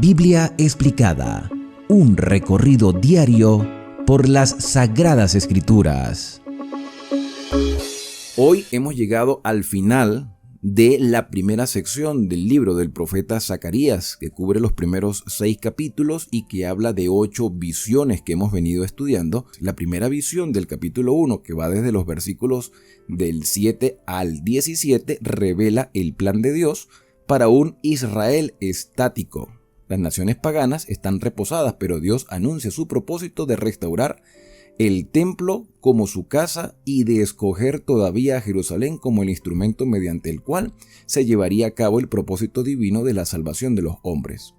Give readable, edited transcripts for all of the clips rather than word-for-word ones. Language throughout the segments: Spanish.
Biblia explicada, un recorrido diario por las Sagradas Escrituras. Hoy hemos llegado al final de la primera sección del libro del profeta Zacarías, que cubre los primeros 6 capítulos y que habla de 8 visiones que hemos venido estudiando. La primera visión del capítulo 1, que va desde los versículos del 7 al 17, revela el plan de Dios para un Israel estático. Las naciones paganas están reposadas, pero Dios anuncia su propósito de restaurar el templo como su casa y de escoger todavía a Jerusalén como el instrumento mediante el cual se llevaría a cabo el propósito divino de la salvación de los hombres.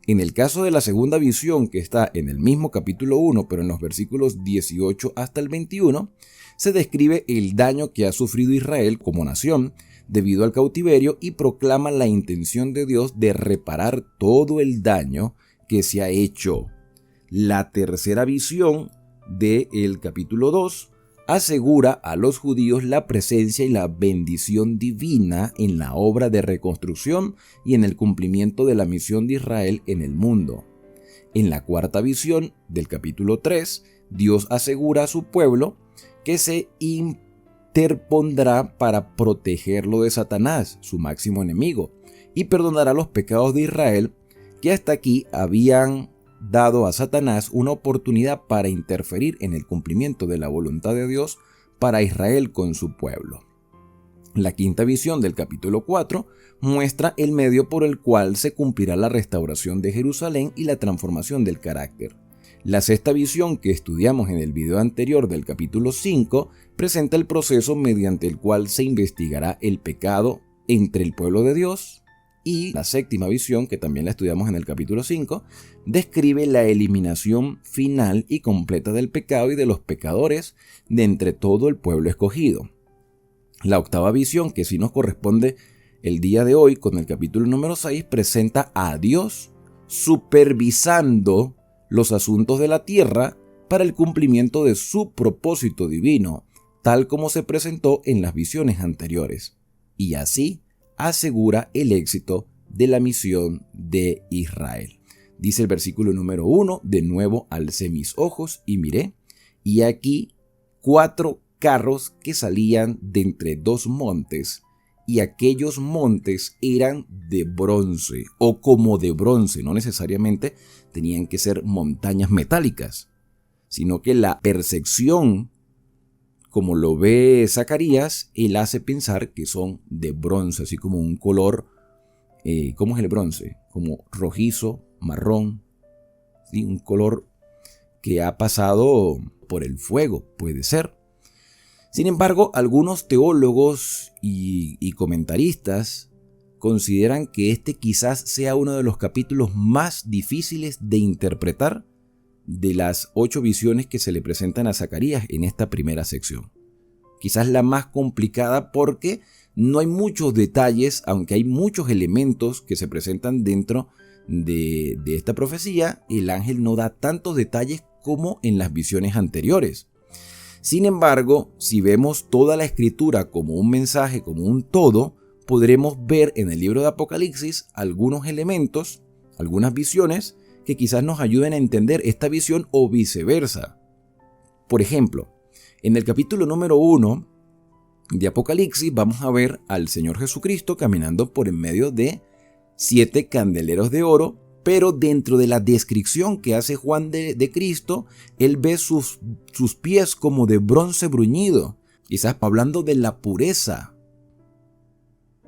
En el caso de la segunda visión, que está en el mismo capítulo 1, pero en los versículos 18 hasta el 21, se describe el daño que ha sufrido Israel como nación debido al cautiverio y proclama la intención de Dios de reparar todo el daño que se ha hecho. La tercera visión del capítulo 2 asegura a los judíos la presencia y la bendición divina en la obra de reconstrucción y en el cumplimiento de la misión de Israel en el mundo. En la cuarta visión del capítulo 3, Dios asegura a su pueblo que se interpondrá para protegerlo de Satanás, su máximo enemigo, y perdonará los pecados de Israel que hasta aquí habían dado a Satanás una oportunidad para interferir en el cumplimiento de la voluntad de Dios para Israel con su pueblo. La quinta visión del capítulo 4 muestra el medio por el cual se cumplirá la restauración de Jerusalén y la transformación del carácter. La sexta visión que estudiamos en el video anterior del capítulo 5 presenta el proceso mediante el cual se investigará el pecado entre el pueblo de Dios. Y la séptima visión, que también la estudiamos en el capítulo 5, describe la eliminación final y completa del pecado y de los pecadores de entre todo el pueblo escogido. La octava visión, que sí nos corresponde el día de hoy con el capítulo número 6, presenta a Dios supervisando los asuntos de la tierra para el cumplimiento de su propósito divino, tal como se presentó en las visiones anteriores. Y así asegura el éxito de la misión de Israel. Dice el versículo número 1, de nuevo alcé mis ojos y miré, y aquí 4 carros que salían de entre 2 montes, y aquellos montes eran de bronce, o como de bronce, no necesariamente tenían que ser montañas metálicas, sino que la percepción, como lo ve Zacarías, él hace pensar que son de bronce, así como un color, ¿cómo es el bronce? Como rojizo, marrón, ¿sí? Un color que ha pasado por el fuego, puede ser. Sin embargo, algunos teólogos y comentaristas consideran que este quizás sea uno de los capítulos más difíciles de interpretar de las 8 visiones que se le presentan a Zacarías en esta primera sección. Quizás la más complicada porque no hay muchos detalles, aunque hay muchos elementos que se presentan dentro de esta profecía. El ángel no da tantos detalles como en las visiones anteriores. Sin embargo, si vemos toda la escritura como un mensaje, como un todo, podremos ver en el libro de Apocalipsis algunos elementos, algunas visiones que quizás nos ayuden a entender esta visión o viceversa. Por ejemplo, en el capítulo número 1 de Apocalipsis vamos a ver al Señor Jesucristo caminando por en medio de 7 candeleros de oro, pero dentro de la descripción que hace Juan de Cristo, él ve sus pies como de bronce bruñido, quizás hablando de la pureza.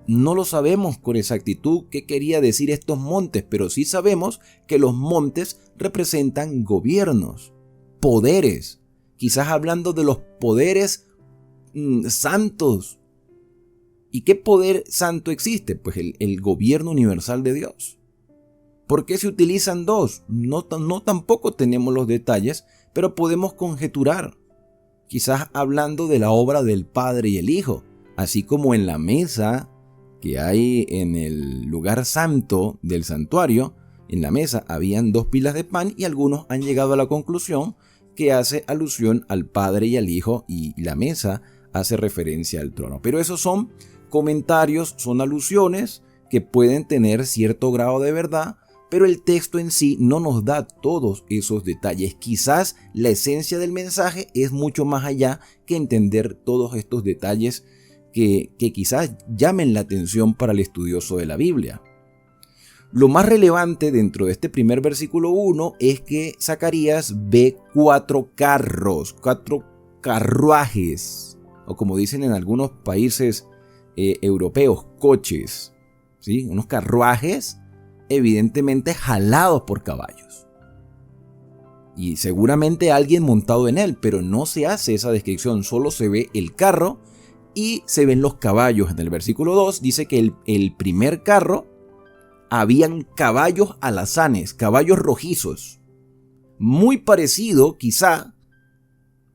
No lo sabemos con exactitud qué quería decir estos montes, pero sí sabemos que los montes representan gobiernos, poderes, quizás hablando de los poderes santos. ¿Y qué poder santo existe? Pues el gobierno universal de Dios. ¿Por qué se utilizan 2? No tampoco tenemos los detalles, pero podemos conjeturar, quizás hablando de la obra del Padre y el Hijo, así como en la mesa que hay en el lugar santo del santuario. En la mesa habían 2 pilas de pan y algunos han llegado a la conclusión que hace alusión al Padre y al Hijo, y la mesa hace referencia al trono. Pero esos son comentarios, son alusiones que pueden tener cierto grado de verdad, Pero el texto en sí no nos da todos esos detalles. Quizás la esencia del mensaje es mucho más allá que entender todos estos detalles que quizás llamen la atención para el estudioso de la Biblia. Lo más relevante dentro de este primer versículo 1 es que Zacarías ve 4 carros, 4 carruajes, o como dicen en algunos países europeos, coches, ¿sí? Unos carruajes evidentemente jalados por caballos. Y seguramente alguien montado en él, pero no se hace esa descripción, solo se ve el carro y se ven los caballos. En el versículo 2 dice que el primer carro habían caballos alazanes, caballos rojizos, muy parecido quizá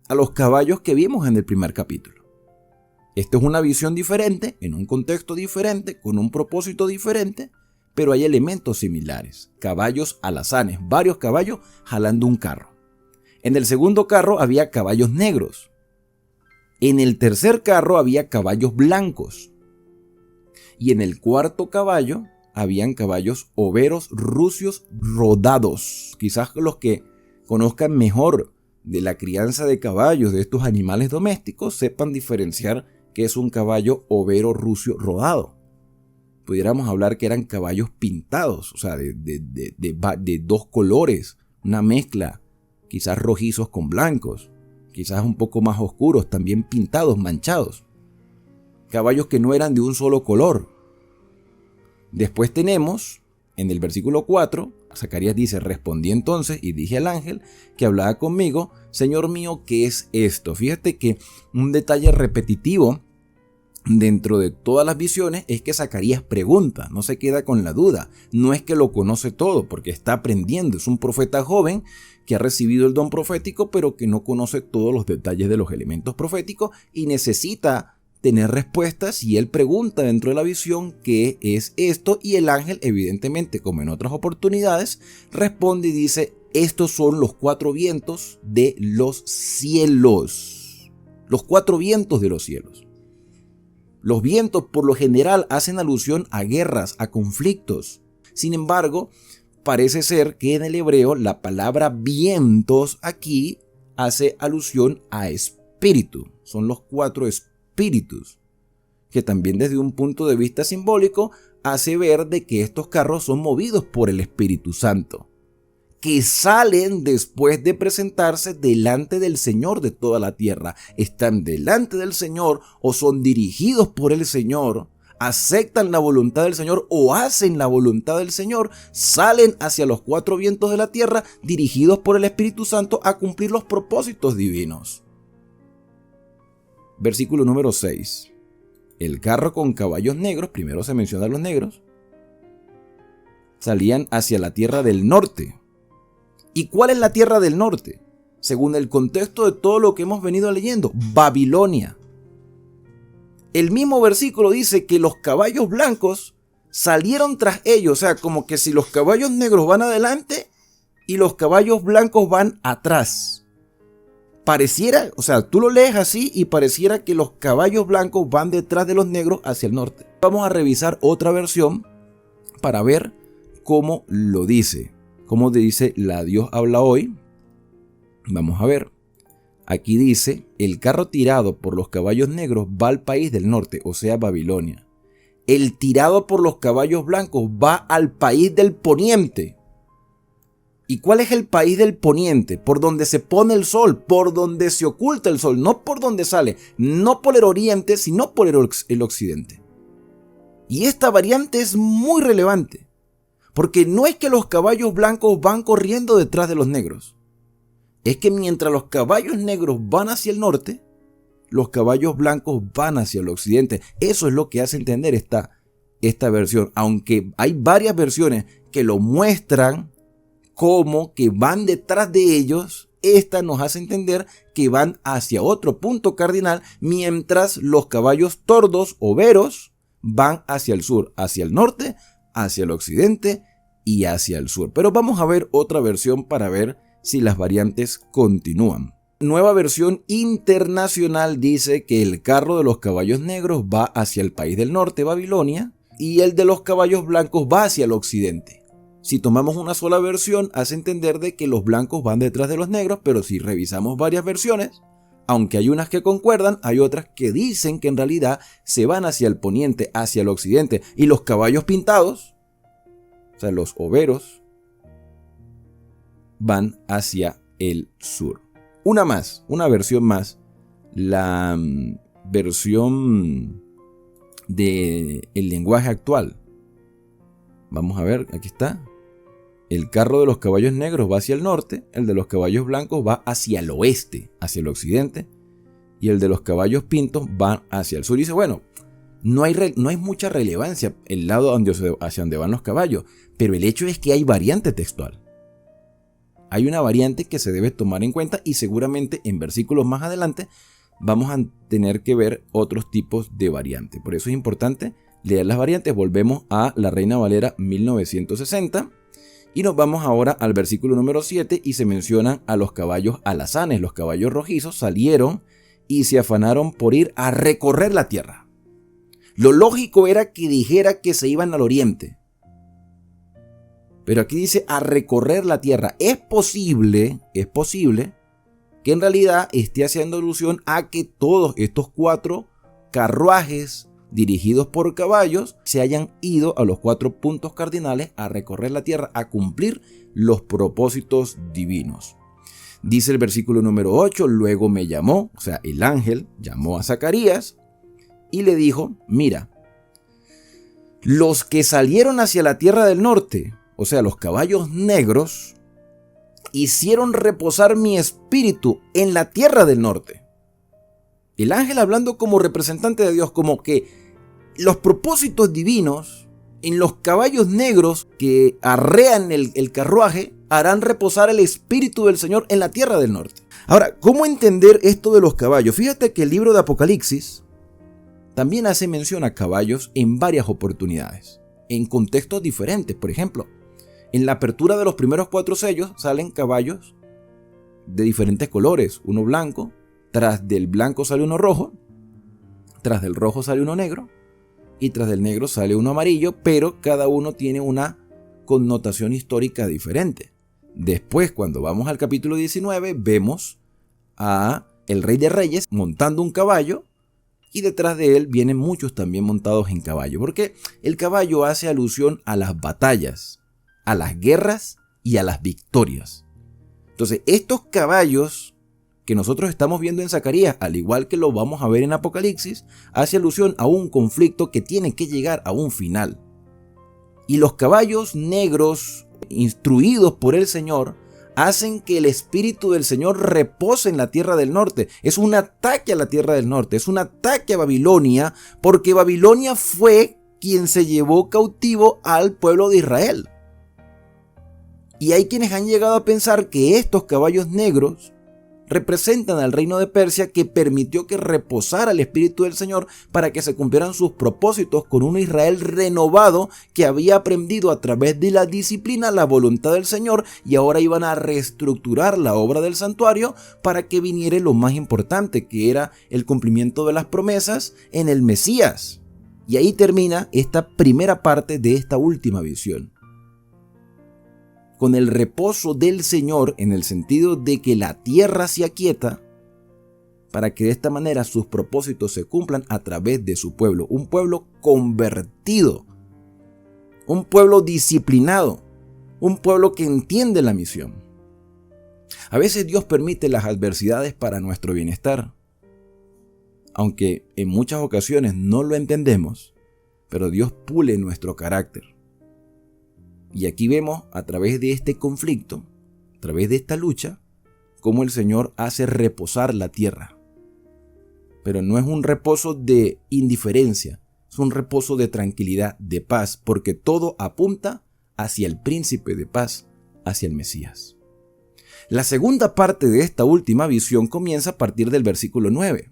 a los caballos que vimos en el primer capítulo. Esto es una visión diferente, en un contexto diferente, con un propósito diferente, pero hay elementos similares. Caballos alazanes, varios caballos jalando un carro. En el segundo carro había caballos negros. En el tercer carro había caballos blancos. Y en el cuarto caballo habían caballos overos rucios rodados. Quizás los que conozcan mejor de la crianza de caballos, de estos animales domésticos, sepan diferenciar qué es un caballo overo rucio rodado. Pudiéramos hablar que eran caballos pintados, o sea, de dos colores, una mezcla, quizás rojizos con blancos, quizás un poco más oscuros, también pintados, manchados. Caballos que no eran de un solo color. Después tenemos, en el versículo 4, Zacarías dice: respondí entonces y dije al ángel que hablaba conmigo, Señor mío, ¿qué es esto? Fíjate que un detalle repetitivo dentro de todas las visiones es que Zacarías pregunta, no se queda con la duda. No es que lo conoce todo, porque está aprendiendo, es un profeta joven que ha recibido el don profético, pero que no conoce todos los detalles de los elementos proféticos y necesita tener respuestas, y él pregunta dentro de la visión qué es esto, y el ángel, evidentemente como en otras oportunidades, responde y dice: estos son los 4 vientos de los cielos. Los 4 vientos de los cielos. Los vientos por lo general hacen alusión a guerras, a conflictos. Sin embargo, parece ser que en el hebreo la palabra vientos aquí hace alusión a espíritu. Son los 4 espíritus, que también desde un punto de vista simbólico hace ver de que estos carros son movidos por el Espíritu Santo, que salen después de presentarse delante del Señor de toda la tierra. Están delante del Señor o son dirigidos por el Señor, aceptan la voluntad del Señor o hacen la voluntad del Señor, salen hacia los 4 vientos de la tierra dirigidos por el Espíritu Santo a cumplir los propósitos divinos. Versículo número 6. El carro con caballos negros, primero se mencionan los negros, salían hacia la tierra del norte. ¿Y cuál es la tierra del norte? Según el contexto de todo lo que hemos venido leyendo, Babilonia. El mismo versículo dice que los caballos blancos salieron tras ellos, o sea, como que si los caballos negros van adelante y los caballos blancos van atrás. Pareciera, o sea, tú lo lees así y pareciera que los caballos blancos van detrás de los negros hacia el norte. Vamos a revisar otra versión para ver cómo lo dice. Cómo dice la Dios habla hoy. Vamos a ver. Aquí dice: el carro tirado por los caballos negros va al país del norte, o sea, Babilonia. El tirado por los caballos blancos va al país del poniente. ¿Y cuál es el país del poniente? Por donde se pone el sol, por donde se oculta el sol, no por donde sale, no por el oriente, sino por el occidente. Y esta variante es muy relevante, porque no es que los caballos blancos van corriendo detrás de los negros. Es que mientras los caballos negros van hacia el norte, los caballos blancos van hacia el occidente. Eso es lo que hace entender esta versión, aunque hay varias versiones que lo muestran como que van detrás de ellos. Esta nos hace entender que van hacia otro punto cardinal, mientras los caballos tordos o veros van hacia el sur, hacia el norte, hacia el occidente y hacia el sur. Pero vamos a ver otra versión para ver si las variantes continúan. Nueva versión internacional dice que el carro de los caballos negros va hacia el país del norte, Babilonia, y el de los caballos blancos va hacia el occidente. Si tomamos una sola versión, hace entender de que los blancos van detrás de los negros, pero si revisamos varias versiones, aunque hay unas que concuerdan, hay otras que dicen que en realidad se van hacia el poniente, hacia el occidente, y los caballos pintados, o sea, los overos, van hacia el sur. Una versión más, la versión del lenguaje actual. Vamos a ver, aquí está. El carro de los caballos negros va hacia el norte, el de los caballos blancos va hacia el oeste, hacia el occidente, y el de los caballos pintos va hacia el sur. Y dice, bueno, no hay mucha relevancia el lado hacia donde van los caballos, pero el hecho es que hay variante textual. Hay una variante que se debe tomar en cuenta y seguramente en versículos más adelante vamos a tener que ver otros tipos de variantes. Por eso es importante leer las variantes. Volvemos a la Reina Valera 1960 y nos vamos ahora al versículo número 7 y se mencionan a los caballos alazanes. Los caballos rojizos salieron y se afanaron por ir a recorrer la tierra. Lo lógico era que dijera que se iban al oriente. Pero aquí dice a recorrer la tierra. Es posible que en realidad esté haciendo alusión a que todos estos 4 carruajes dirigidos por caballos se hayan ido a los 4 puntos cardinales a recorrer la tierra, a cumplir los propósitos divinos. Dice el versículo número 8, luego me llamó, o sea, el ángel llamó a Zacarías y le dijo, mira, los que salieron hacia la tierra del norte, o sea, los caballos negros, hicieron reposar mi espíritu en la tierra del norte. El ángel hablando como representante de Dios, como que los propósitos divinos en los caballos negros que arrean el carruaje harán reposar el espíritu del Señor en la tierra del norte. Ahora, ¿cómo entender esto de los caballos? Fíjate que el libro de Apocalipsis también hace mención a caballos en varias oportunidades, en contextos diferentes. Por ejemplo, en la apertura de los primeros 4 sellos salen caballos de diferentes colores, uno blanco, tras del blanco sale uno rojo, tras del rojo sale uno negro y tras del negro sale uno amarillo, pero cada uno tiene una connotación histórica diferente. Después, cuando vamos al capítulo 19, vemos a el Rey de Reyes montando un caballo y detrás de él vienen muchos también montados en caballo, porque el caballo hace alusión a las batallas, a las guerras y a las victorias. Entonces, estos caballos que nosotros estamos viendo en Zacarías, al igual que lo vamos a ver en Apocalipsis, hace alusión a un conflicto que tiene que llegar a un final. Y los caballos negros, instruidos por el Señor, hacen que el Espíritu del Señor repose en la tierra del norte. Es un ataque a la tierra del norte, es un ataque a Babilonia, porque Babilonia fue quien se llevó cautivo al pueblo de Israel. Y hay quienes han llegado a pensar que estos caballos negros representan al reino de Persia, que permitió que reposara el Espíritu del Señor para que se cumplieran sus propósitos con un Israel renovado que había aprendido a través de la disciplina la voluntad del Señor, y ahora iban a reestructurar la obra del santuario para que viniera lo más importante, que era el cumplimiento de las promesas en el Mesías. Y ahí termina esta primera parte de esta última visión, con el reposo del Señor, en el sentido de que la tierra se aquieta para que de esta manera sus propósitos se cumplan a través de su pueblo. Un pueblo convertido, un pueblo disciplinado, un pueblo que entiende la misión. A veces Dios permite las adversidades para nuestro bienestar, aunque en muchas ocasiones no lo entendemos, pero Dios pule nuestro carácter. Y aquí vemos a través de este conflicto, a través de esta lucha, cómo el Señor hace reposar la tierra. Pero no es un reposo de indiferencia, es un reposo de tranquilidad, de paz, porque todo apunta hacia el príncipe de paz, hacia el Mesías. La segunda parte de esta última visión comienza a partir del versículo 9.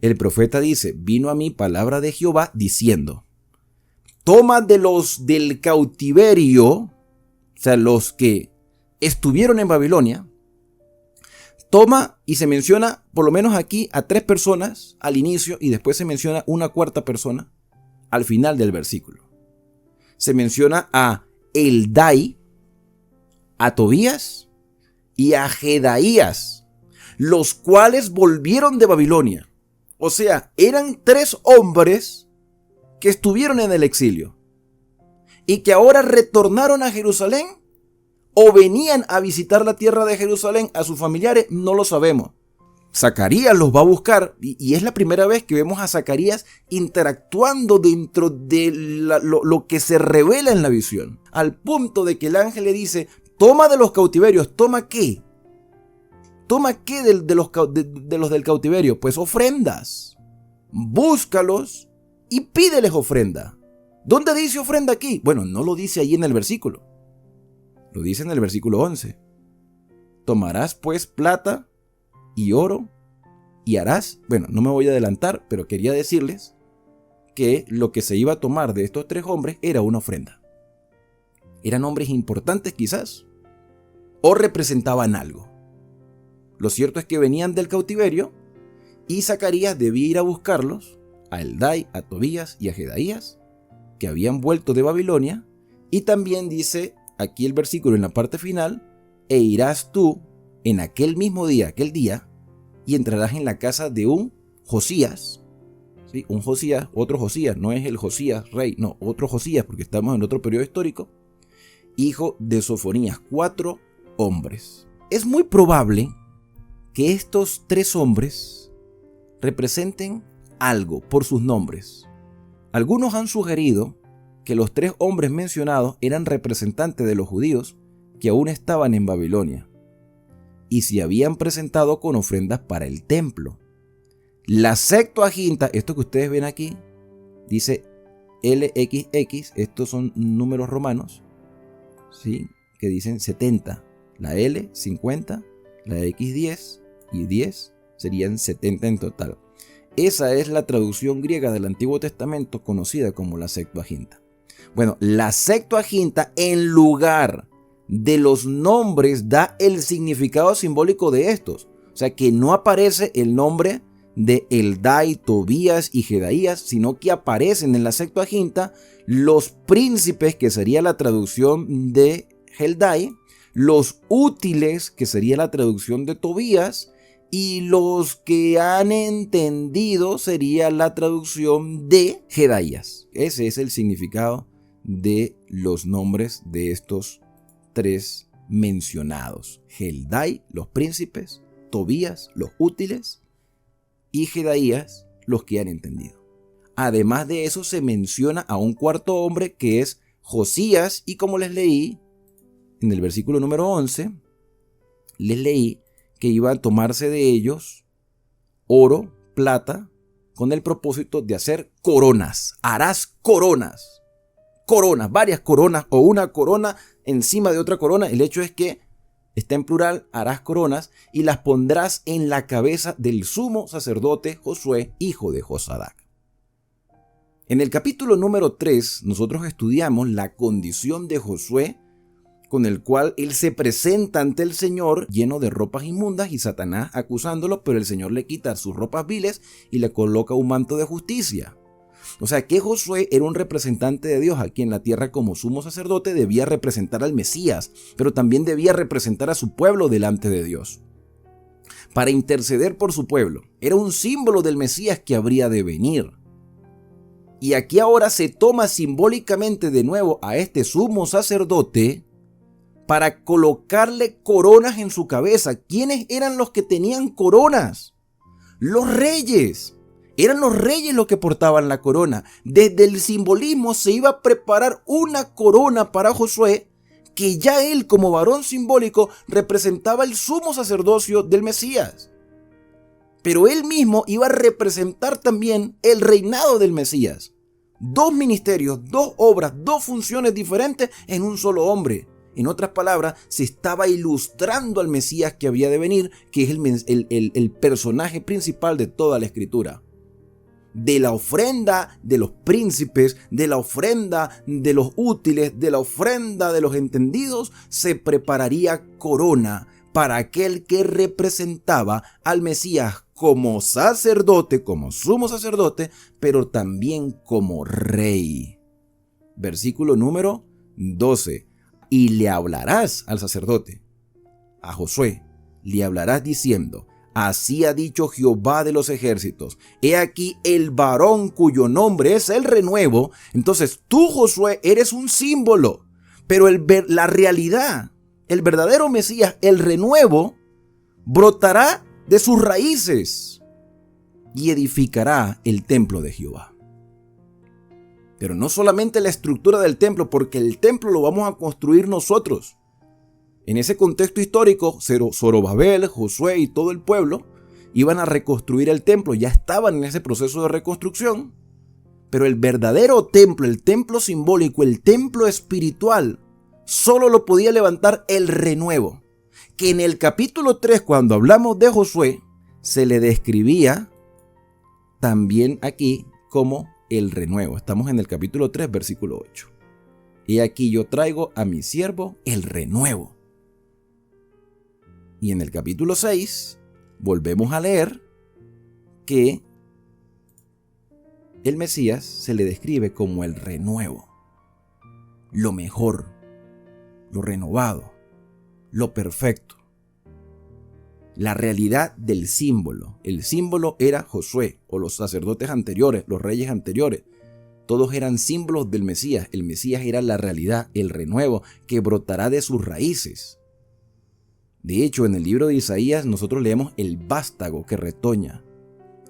El profeta dice, vino a mí palabra de Jehová diciendo, toma de los del cautiverio, o sea, los que estuvieron en Babilonia, toma, y se menciona por lo menos aquí a 3 personas al inicio y después se menciona una 4ª persona al final del versículo. Se menciona a Eldai, a Tobías y a Jedaías, los cuales volvieron de Babilonia. O sea, eran 3 hombres que estuvieron en el exilio y que ahora retornaron a Jerusalén o venían a visitar la tierra de Jerusalén a sus familiares, no lo sabemos. Zacarías los va a buscar y es la primera vez que vemos a Zacarías interactuando dentro de lo que se revela en la visión, al punto de que el ángel le dice: toma de los cautiverios. ¿Toma qué? ¿Toma qué de los del cautiverio? Pues ofrendas. Búscalos y pídeles ofrenda. ¿Dónde dice ofrenda aquí? Bueno, no lo dice ahí en el versículo. Lo dice en el versículo 11. Tomarás pues plata y oro y harás... Bueno, no me voy a adelantar, pero quería decirles que lo que se iba a tomar de estos 3 hombres era una ofrenda. Eran hombres importantes quizás, o representaban algo. Lo cierto es que venían del cautiverio y Zacarías debía ir a buscarlos, a Heldai, a Tobías y a Jedaías, que habían vuelto de Babilonia. Y también dice aquí el versículo en la parte final: e irás tú en aquel mismo día, aquel día, y entrarás en la casa de un Josías. ¿Sí? Un Josías, otro Josías, no es el Josías rey, no, otro Josías, porque estamos en otro periodo histórico, hijo de Sofonías. 4 hombres. Es muy probable que estos 3 hombres representen algo por sus nombres. Algunos han sugerido que los 3 hombres mencionados eran representantes de los judíos que aún estaban en Babilonia y se habían presentado con ofrendas para el templo. La Septuaginta, esto que ustedes ven aquí, dice LXX, estos son números romanos, ¿sí? Que dicen 70, la L 50, la X 10 y 10 serían 70 en total. Esa es la traducción griega del Antiguo Testamento conocida como la Septuaginta. Bueno, la Septuaginta, en lugar de los nombres, da el significado simbólico de estos. O sea, que no aparece el nombre de Heldai, Tobías y Jedaías, sino que aparecen en la Septuaginta los príncipes, que sería la traducción de Heldai, los útiles, que sería la traducción de Tobías, y los que han entendido sería la traducción de Jedaías. Ese es el significado de los nombres de estos 3 mencionados: Heldai, los príncipes; Tobías, los útiles; y Jedaías, los que han entendido. Además de eso, se menciona a un 4º hombre, que es Josías, y como les leí en el versículo número 11, les leí que iba a tomarse de ellos oro, plata, con el propósito de hacer coronas. Harás coronas. Coronas, varias coronas, o una corona encima de otra corona. El hecho es que está en plural: harás coronas, y las pondrás en la cabeza del sumo sacerdote Josué, hijo de Josadac. En el capítulo número 3, nosotros estudiamos la condición de Josué, con el cual él se presenta ante el Señor lleno de ropas inmundas y Satanás acusándolo, pero el Señor le quita sus ropas viles y le coloca un manto de justicia. O sea que Josué era un representante de Dios aquí en la tierra. Como sumo sacerdote debía representar al Mesías, pero también debía representar a su pueblo delante de Dios, para interceder por su pueblo. Era un símbolo del Mesías que habría de venir. Y aquí ahora se toma simbólicamente de nuevo a este sumo sacerdote para colocarle coronas en su cabeza. ¿Quiénes eran los que tenían coronas? Los reyes. Eran los reyes los que portaban la corona. Desde el simbolismo se iba a preparar una corona para Josué, que ya él, como varón simbólico, representaba el sumo sacerdocio del Mesías. Pero él mismo iba a representar también el reinado del Mesías. 2 ministerios, 2 obras, 2 funciones diferentes en un solo hombre. En otras palabras, se estaba ilustrando al Mesías que había de venir, que es el personaje principal de toda la Escritura. De la ofrenda de los príncipes, de la ofrenda de los útiles, de la ofrenda de los entendidos, se prepararía corona para aquel que representaba al Mesías como sacerdote, como sumo sacerdote, pero también como rey. Versículo número 12. y le hablarás al sacerdote, a Josué, le hablarás diciendo: así ha dicho Jehová de los ejércitos, he aquí el varón cuyo nombre es el renuevo. Entonces tú, Josué, eres un símbolo, pero la realidad, el verdadero Mesías, el renuevo, brotará de sus raíces y edificará el templo de Jehová. Pero no solamente la estructura del templo, porque el templo lo vamos a construir nosotros. En ese contexto histórico, Zorobabel, Josué y todo el pueblo iban a reconstruir el templo, ya estaban en ese proceso de reconstrucción. Pero el verdadero templo, el templo simbólico, el templo espiritual, solo lo podía levantar el renuevo. Que en el capítulo 3, cuando hablamos de Josué, se le describía también aquí como el renuevo. Estamos en el capítulo 3, versículo 8. Y aquí yo traigo a mi siervo el renuevo. Y en el capítulo 6 volvemos a leer que el Mesías se le describe como el renuevo, lo mejor, lo renovado, lo perfecto. La realidad del símbolo. El símbolo era Josué o los sacerdotes anteriores, los reyes anteriores. Todos eran símbolos del Mesías. El Mesías era la realidad, el renuevo que brotará de sus raíces. De hecho, en el libro de Isaías nosotros leemos el vástago que retoña.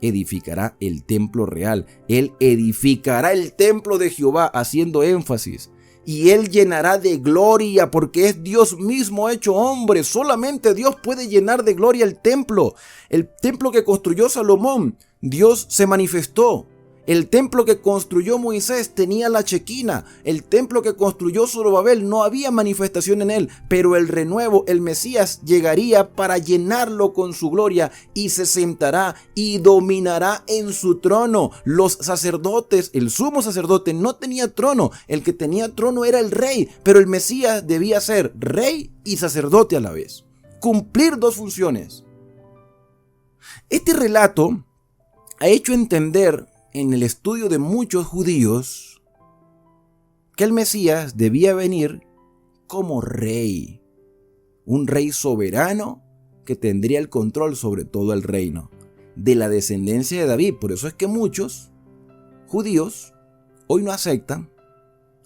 Edificará el templo real. Él edificará el templo de Jehová, haciendo énfasis. Y Él llenará de gloria, porque es Dios mismo hecho hombre. Solamente Dios puede llenar de gloria el templo. El templo que construyó Salomón, Dios se manifestó. El templo que construyó Moisés tenía la chequina. El templo que construyó Zorobabel no había manifestación en él, pero el renuevo, el Mesías, llegaría para llenarlo con su gloria y se sentará y dominará en su trono. Los sacerdotes, el sumo sacerdote no tenía trono, el que tenía trono era el rey, pero el Mesías debía ser rey y sacerdote a la vez, cumplir dos funciones. Este relato ha hecho entender en el estudio de muchos judíos que el Mesías debía venir como rey, un rey soberano que tendría el control sobre todo el reino, de la descendencia de David. Por eso es que muchos judíos hoy no aceptan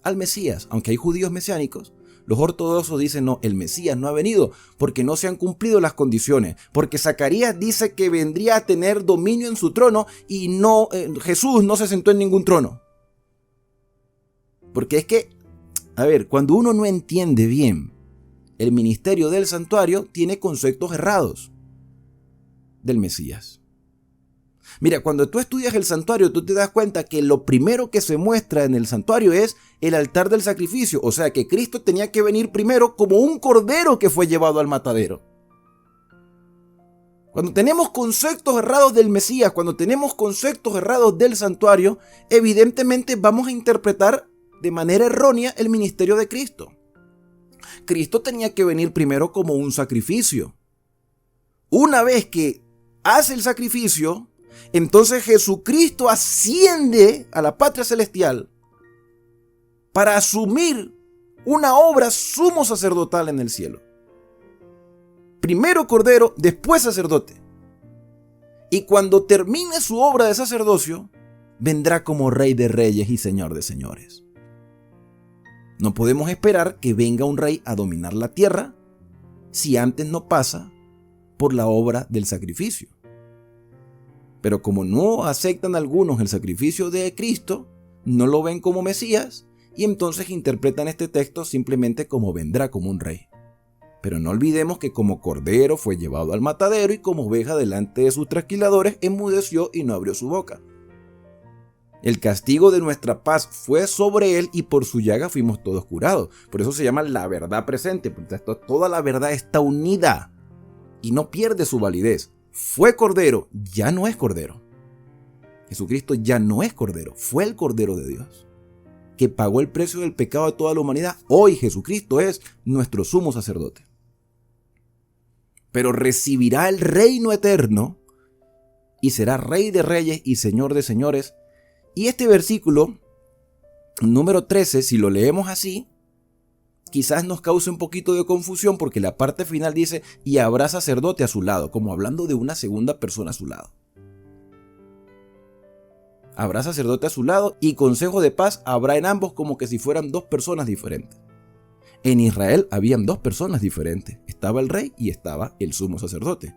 al Mesías, aunque hay judíos mesiánicos. Los ortodoxos dicen: no, el Mesías no ha venido porque no se han cumplido las condiciones, porque Zacarías dice que vendría a tener dominio en su trono y no, Jesús no se sentó en ningún trono. Porque es que, cuando uno no entiende bien el ministerio del santuario, tiene conceptos errados del Mesías. Mira, cuando tú estudias el santuario, tú te das cuenta que lo primero que se muestra en el santuario es el altar del sacrificio. O sea que Cristo tenía que venir primero como un cordero que fue llevado al matadero. Cuando tenemos conceptos errados del Mesías, cuando tenemos conceptos errados del santuario, evidentemente vamos a interpretar de manera errónea el ministerio de Cristo. Cristo tenía que venir primero como un sacrificio. Una vez que hace el sacrificio, entonces Jesucristo asciende a la patria celestial para asumir una obra sumo sacerdotal en el cielo. Primero cordero, después sacerdote. Y cuando termine su obra de sacerdocio, vendrá como Rey de Reyes y Señor de Señores. No podemos esperar que venga un rey a dominar la tierra si antes no pasa por la obra del sacrificio. Pero como no aceptan algunos el sacrificio de Cristo, no lo ven como Mesías y entonces interpretan este texto simplemente como vendrá como un rey. Pero no olvidemos que como cordero fue llevado al matadero y como oveja delante de sus trasquiladores enmudeció y no abrió su boca. El castigo de nuestra paz fue sobre él y por su llaga fuimos todos curados. Por eso se llama la verdad presente, porque toda la verdad está unida y no pierde su validez. Fue cordero, ya no es cordero. Jesucristo ya no es cordero, fue el Cordero de Dios, que pagó el precio del pecado de toda la humanidad. Hoy Jesucristo es nuestro sumo sacerdote. Pero recibirá el reino eterno y será Rey de Reyes y Señor de Señores. Y este versículo, número 13, si lo leemos así, quizás nos cause un poquito de confusión porque la parte final dice, y habrá sacerdote a su lado, como hablando de una segunda persona a su lado. Habrá sacerdote a su lado y consejo de paz habrá en ambos, como que si fueran dos personas diferentes. En Israel habían dos personas diferentes. Estaba el rey y estaba el sumo sacerdote.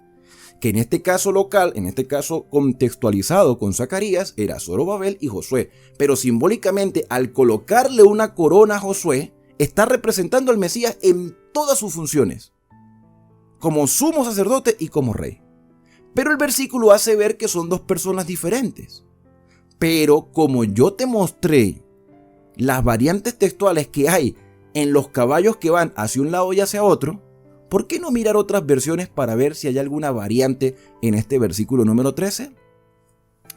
Que en este caso local, en este caso contextualizado con Zacarías, era Zorobabel y Josué. Pero simbólicamente, al colocarle una corona a Josué, está representando al Mesías en todas sus funciones. Como sumo sacerdote y como rey. Pero el versículo hace ver que son dos personas diferentes. Pero como yo te mostré las variantes textuales que hay en los caballos que van hacia un lado y hacia otro, ¿por qué no mirar otras versiones para ver si hay alguna variante en este versículo número 13?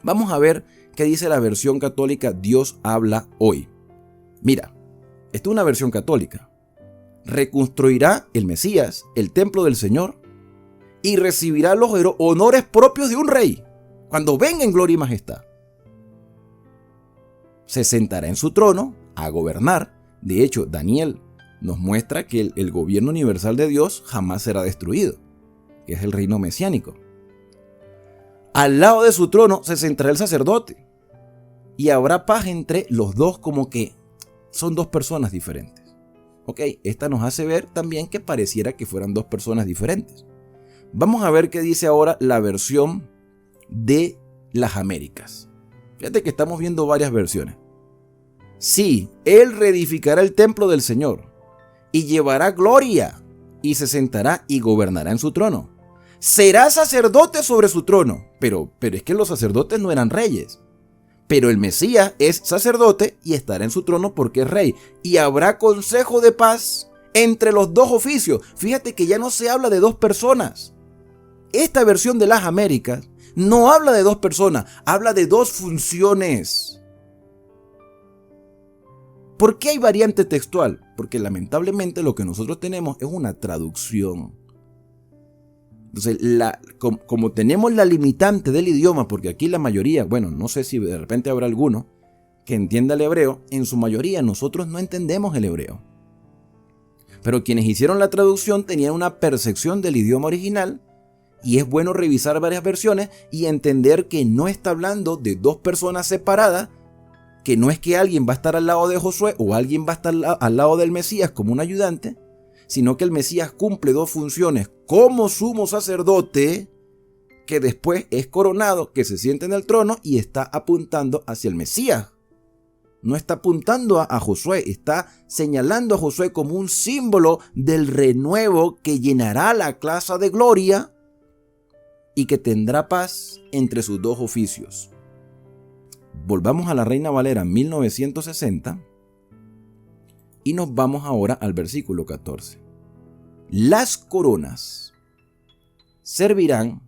Vamos a ver qué dice la versión católica Dios habla hoy. Mira, esta es una versión católica. Reconstruirá el Mesías el templo del Señor y recibirá los honores propios de un rey cuando venga en gloria y majestad. Se sentará en su trono a gobernar. De hecho, Daniel nos muestra que el gobierno universal de Dios jamás será destruido, que es el reino mesiánico. Al lado de su trono se sentará el sacerdote y habrá paz entre los dos, como que son dos personas diferentes. Ok, esta nos hace ver también que pareciera que fueran dos personas diferentes. Vamos a ver qué dice ahora la versión de las Américas. Fíjate que estamos viendo varias versiones. Sí, él reedificará el templo del Señor y llevará gloria y se sentará y gobernará en su trono. Será sacerdote sobre su trono. Pero es que los sacerdotes no eran reyes. Pero el Mesías es sacerdote y estará en su trono porque es rey. Y habrá consejo de paz entre los dos oficios. Fíjate que ya no se habla de dos personas. Esta versión de las Américas no habla de dos personas, habla de dos funciones. ¿Por qué hay variante textual? Porque lamentablemente lo que nosotros tenemos es una traducción. Entonces, como tenemos la limitante del idioma, porque aquí la mayoría, bueno, no sé si de repente habrá alguno que entienda el hebreo, en su mayoría nosotros no entendemos el hebreo. Pero quienes hicieron la traducción tenían una percepción del idioma original, y es bueno revisar varias versiones y entender que no está hablando de dos personas separadas, que no es que alguien va a estar al lado de Josué o alguien va a estar al lado del Mesías como un ayudante, sino que el Mesías cumple dos funciones como sumo sacerdote, que después es coronado, que se sienta en el trono y está apuntando hacia el Mesías. No está apuntando a Josué, está señalando a Josué como un símbolo del renuevo que llenará la plaza de gloria y que tendrá paz entre sus dos oficios. Volvamos a la Reina Valera 1960 y nos vamos ahora al versículo 14. Las coronas servirán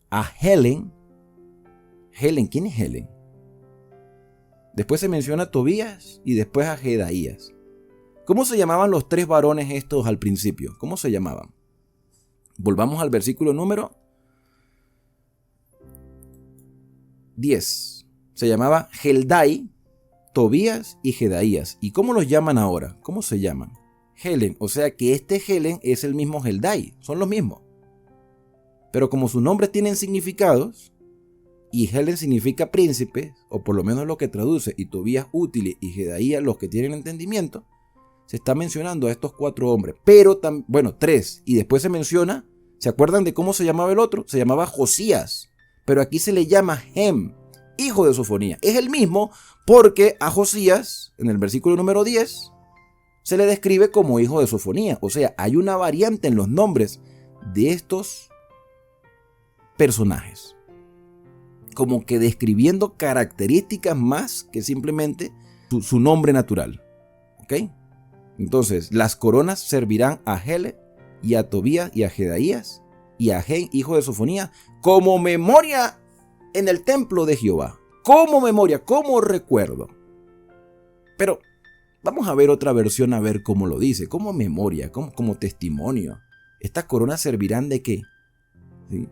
a Helen. Helen, ¿quién es Helen? Después se menciona a Tobías y después a Jedaías. ¿Cómo se llamaban los tres varones estos al principio? ¿Cómo se llamaban? Volvamos al versículo número 10. Se llamaba Heldai, Tobías y Jedaías. ¿Y cómo los llaman ahora? ¿Cómo se llaman? Helen, o sea que este Helen es el mismo Heldai, son los mismos. Pero como sus nombres tienen significados, y Helen significa príncipe, o por lo menos lo que traduce, y Tobías útiles y Jedaías los que tienen entendimiento, se está mencionando a estos cuatro hombres. Pero, tres, y después se menciona, ¿se acuerdan de cómo se llamaba el otro? Se llamaba Josías, pero aquí se le llama Hem, hijo de Sofonía. Es el mismo porque a Josías, en el versículo número 10, se le describe como hijo de Sofonía. O sea, hay una variante en los nombres de estos personajes, como que describiendo características más que simplemente su nombre natural. ¿Ok? Entonces, las coronas servirán a Hele y a Tobías y a Jedaías y a Gen, hijo de Sofonía, como memoria en el templo de Jehová, como memoria, como recuerdo. Pero vamos a ver otra versión a ver cómo lo dice, como memoria, como testimonio. ¿Estas coronas servirán de qué? ¿Sí?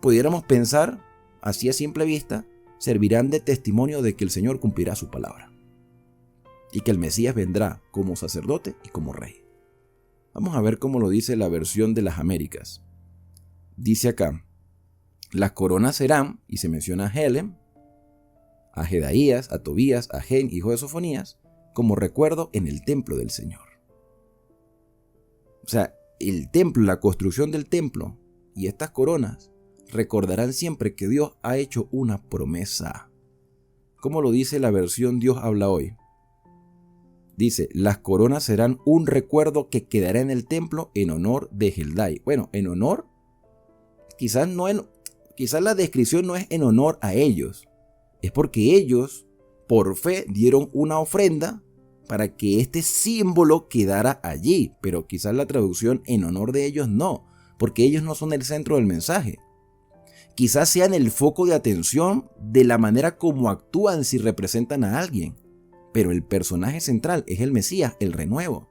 Pudiéramos pensar, así a simple vista, servirán de testimonio de que el Señor cumplirá su palabra. y que el Mesías vendrá como sacerdote y como rey. Vamos a ver cómo lo dice la versión de las Américas. Dice acá: las coronas serán, y se menciona a Helem, a Jedaías, a Tobías, a Gen, hijo de Sofonías, como recuerdo en el templo del Señor. O sea, el templo, la construcción del templo y estas coronas recordarán siempre que Dios ha hecho una promesa. ¿Cómo lo dice la versión Dios habla hoy? Dice: las coronas serán un recuerdo que quedará en el templo en honor de Heldai. Bueno, en honor, quizás la descripción no es en honor a ellos. Es porque ellos, por fe, dieron una ofrenda para que este símbolo quedara allí. Pero quizás la traducción en honor de ellos no, porque ellos no son el centro del mensaje. Quizás sean el foco de atención de la manera como actúan si representan a alguien. Pero el personaje central es el Mesías, el renuevo.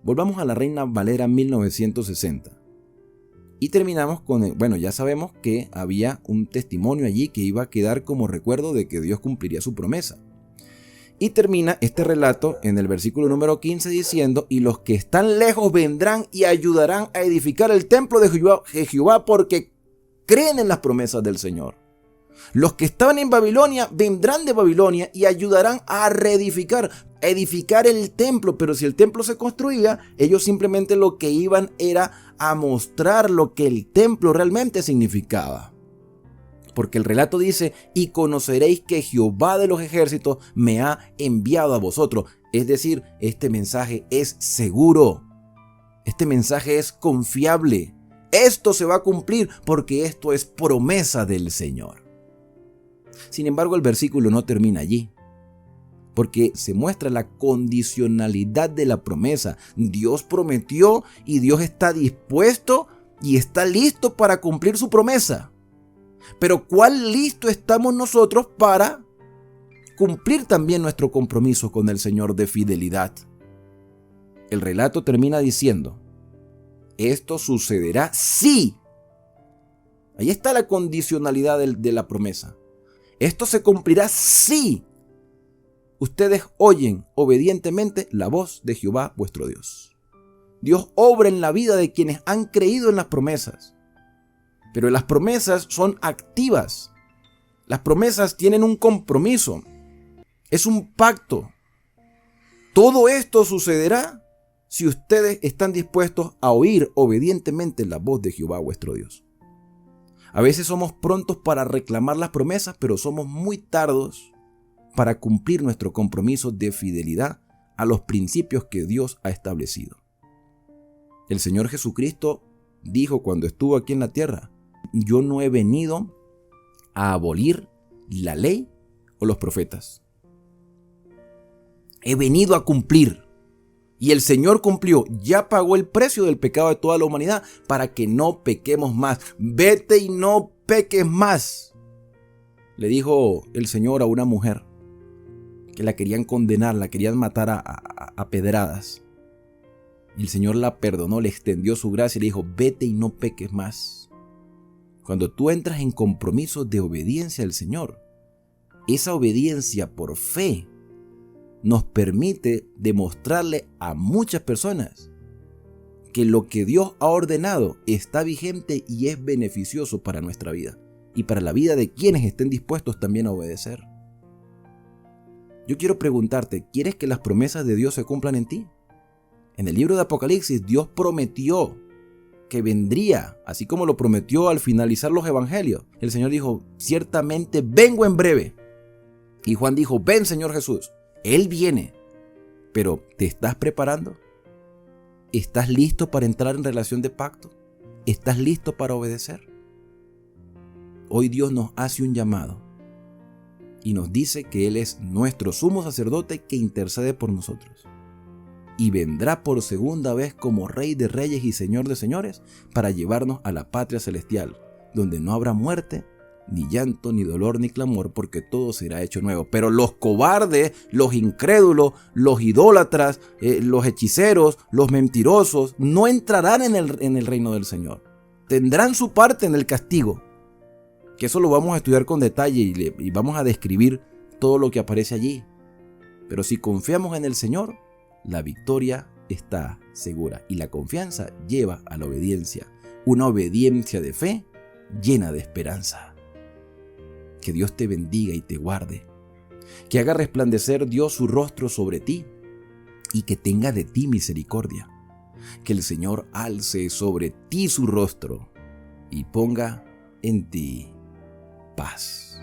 Volvamos a la Reina Valera 1960. Y terminamos con, ya sabemos que había un testimonio allí que iba a quedar como recuerdo de que Dios cumpliría su promesa. Y termina este relato en el versículo número 15 diciendo: y los que están lejos vendrán y ayudarán a edificar el templo de Jehová porque creen en las promesas del Señor. Los que estaban en Babilonia vendrán de Babilonia y ayudarán a edificar el templo. Pero si el templo se construía, ellos simplemente lo que iban era a mostrar lo que el templo realmente significaba. Porque el relato dice: y conoceréis que Jehová de los ejércitos me ha enviado a vosotros. Es decir, este mensaje es seguro. Este mensaje es confiable. Esto se va a cumplir porque esto es promesa del Señor. Sin embargo, el versículo no termina allí, porque se muestra la condicionalidad de la promesa. Dios prometió y Dios está dispuesto y está listo para cumplir su promesa. Pero ¿cuál listo estamos nosotros para cumplir también nuestro compromiso con el Señor de fidelidad? El relato termina diciendo: esto sucederá si. Ahí está la condicionalidad de la promesa. Esto se cumplirá si ustedes oyen obedientemente la voz de Jehová vuestro Dios. Dios obra en la vida de quienes han creído en las promesas. Pero las promesas son activas. Las promesas tienen un compromiso. Es un pacto. Todo esto sucederá si ustedes están dispuestos a oír obedientemente la voz de Jehová vuestro Dios. A veces somos prontos para reclamar las promesas, pero somos muy tardos para cumplir nuestro compromiso de fidelidad a los principios que Dios ha establecido. El Señor Jesucristo dijo cuando estuvo aquí en la tierra: yo no he venido a abolir la ley o los profetas. He venido a cumplir. Y el Señor cumplió, ya pagó el precio del pecado de toda la humanidad para que no pequemos más. Vete y no peques más, le dijo el Señor a una mujer que la querían condenar, la querían matar a pedradas. Y el Señor la perdonó, le extendió su gracia y le dijo: vete y no peques más. Cuando tú entras en compromiso de obediencia al Señor, esa obediencia por fe nos permite demostrarle a muchas personas que lo que Dios ha ordenado está vigente y es beneficioso para nuestra vida y para la vida de quienes estén dispuestos también a obedecer. Yo quiero preguntarte: ¿quieres que las promesas de Dios se cumplan en ti? En el libro de Apocalipsis, Dios prometió que vendría, así como lo prometió al finalizar los evangelios. El Señor dijo: ciertamente vengo en breve. Y Juan dijo: ven, Señor Jesús. Él viene, pero ¿te estás preparando? ¿Estás listo para entrar en relación de pacto? ¿Estás listo para obedecer? Hoy Dios nos hace un llamado y nos dice que Él es nuestro sumo sacerdote que intercede por nosotros. Y vendrá por segunda vez como Rey de Reyes y Señor de Señores para llevarnos a la patria celestial, donde no habrá muerte, ni llanto, ni dolor, ni clamor, porque todo será hecho nuevo. Pero los cobardes, los incrédulos, los idólatras, los hechiceros, los mentirosos, no entrarán en el reino del Señor. Tendrán su parte en el castigo, que eso lo vamos a estudiar con detalle y vamos a describir todo lo que aparece allí. Pero si confiamos en el Señor, la victoria está segura y la confianza lleva a la obediencia, una obediencia de fe llena de esperanza. Que Dios te bendiga y te guarde, que haga resplandecer Dios su rostro sobre ti y que tenga de ti misericordia, que el Señor alce sobre ti su rostro y ponga en ti paz.